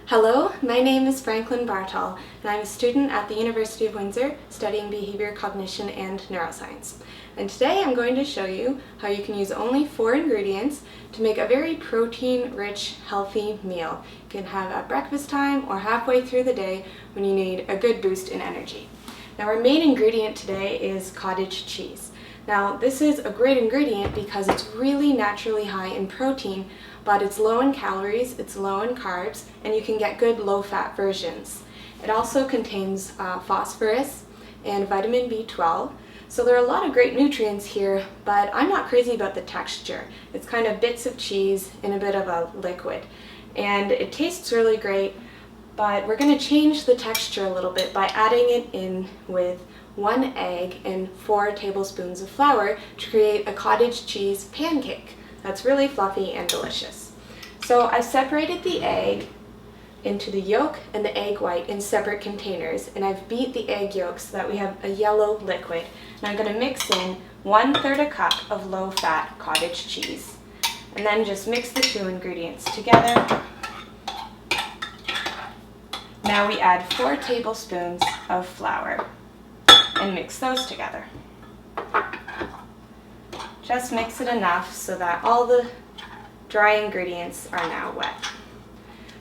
Hello, my name is Franklynn, and I'm a student at the University of Windsor studying behavior, cognition, and neuroscience. And today I'm going to show you how you can use only 4 ingredients to make a very protein-rich, healthy meal. You can have at breakfast time or halfway through the day when you need a good boost in energy. Now our main ingredient today is cottage cheese. Now this is a great ingredient because it's really naturally high in protein, but it's low in calories, it's low in carbs, and you can get good low-fat versions. It also contains phosphorus and vitamin B12, so there are a lot of great nutrients here, but I'm not crazy about the texture. It's kind of bits of cheese in a bit of a liquid, and it tastes really great, but we're going to change the texture a little bit by adding it in with 1 egg and 4 tablespoons of flour to create a cottage cheese pancake. That's really fluffy and delicious. So I've separated the egg into the yolk and the egg white in separate containers, and I've beat the egg yolks so that we have a yellow liquid. And I'm going to mix in 1/3 a cup of low-fat cottage cheese, and then just mix the 2 ingredients together. Now we add 4 tablespoons of flour and mix those together. Just mix it enough so that all the dry ingredients are now wet.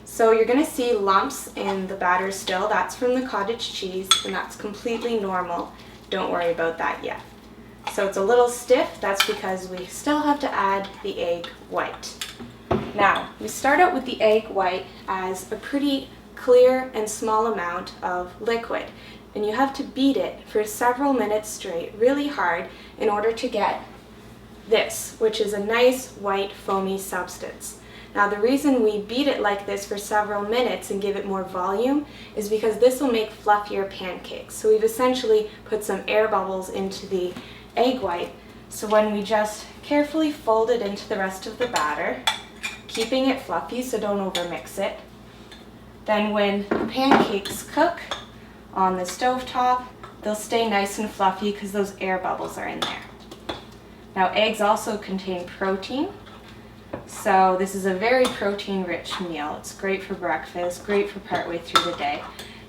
So you're going to see lumps in the batter still. That's from the cottage cheese, and that's completely normal. Don't worry about that yet. So it's a little stiff. That's because we still have to add the egg white. Now, we start out with the egg white as a pretty clear and small amount of liquid, and you have to beat it for several minutes straight, really hard, in order to get this, which is a nice white foamy substance. Now the reason we beat it like this for several minutes and give it more volume is because this will make fluffier pancakes. So we've essentially put some air bubbles into the egg white, so when we just carefully fold it into the rest of the batter, keeping it fluffy so don't overmix it, then when the pancakes cook on the stovetop, they'll stay nice and fluffy because those air bubbles are in there. Now eggs also contain protein, so this is a very protein-rich meal. It's great for breakfast, great for partway through the day.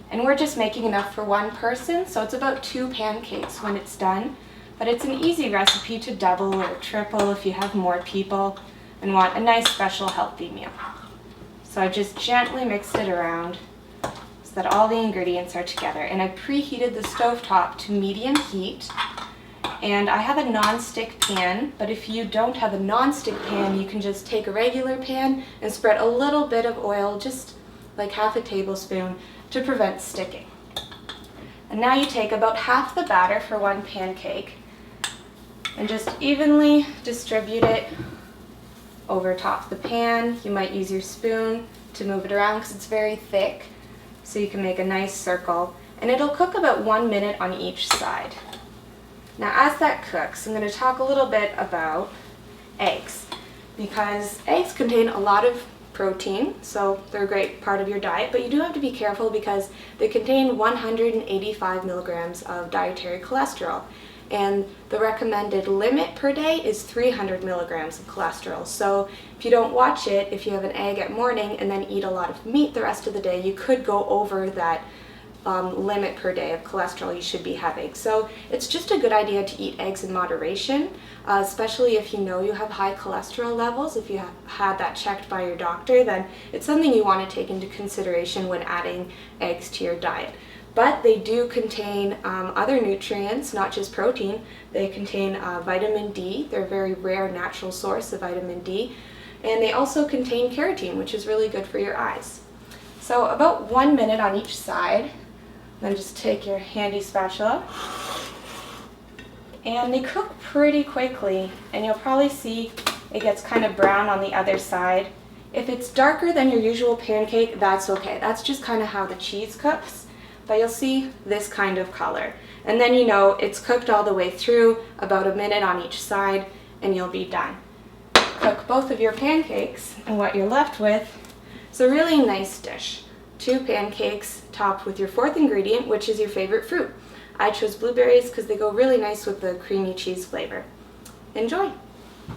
And we're just making enough for 1 person, so it's about 2 pancakes when it's done. But it's an easy recipe to double or triple if you have more people and want a nice special healthy meal. So I just gently mixed it around so that all the ingredients are together. And I preheated the stovetop to medium heat. And I have a non-stick pan, but if you don't have a non-stick pan, you can just take a regular pan and spread a little bit of oil, just like half a tablespoon, to prevent sticking. And now you take about half the batter for 1 pancake and just evenly distribute it over top the pan. You might use your spoon to move it around because it's very thick, so you can make a nice circle, and it'll cook about 1 minute on each side. Now as that cooks, I'm going to talk a little bit about eggs, because eggs contain a lot of protein, so they're a great part of your diet, but you do have to be careful because they contain 185 milligrams of dietary cholesterol, and the recommended limit per day is 300 milligrams of cholesterol. So if you don't watch it, if you have an egg at morning and then eat a lot of meat the rest of the day, you could go over that limit per day of cholesterol you should be having. So it's just a good idea to eat eggs in moderation, especially if you know you have high cholesterol levels. If you have had that checked by your doctor, then it's something you want to take into consideration when adding eggs to your diet. But they do contain other nutrients, not just protein. They contain vitamin D. They're a very rare natural source of vitamin D. And they also contain carotene, which is really good for your eyes. So about 1 minute on each side. Then just take your handy spatula, and they cook pretty quickly, and you'll probably see it gets kind of brown on the other side. If it's darker than your usual pancake, that's okay. That's just kind of how the cheese cooks, but you'll see this kind of color. And then you know it's cooked all the way through, about 1 minute on each side, and you'll be done. Cook both of your pancakes, and what you're left with is a really nice dish. 2 pancakes topped with your 4th ingredient, which is your favorite fruit. I chose blueberries because they go really nice with the creamy cheese flavor. Enjoy!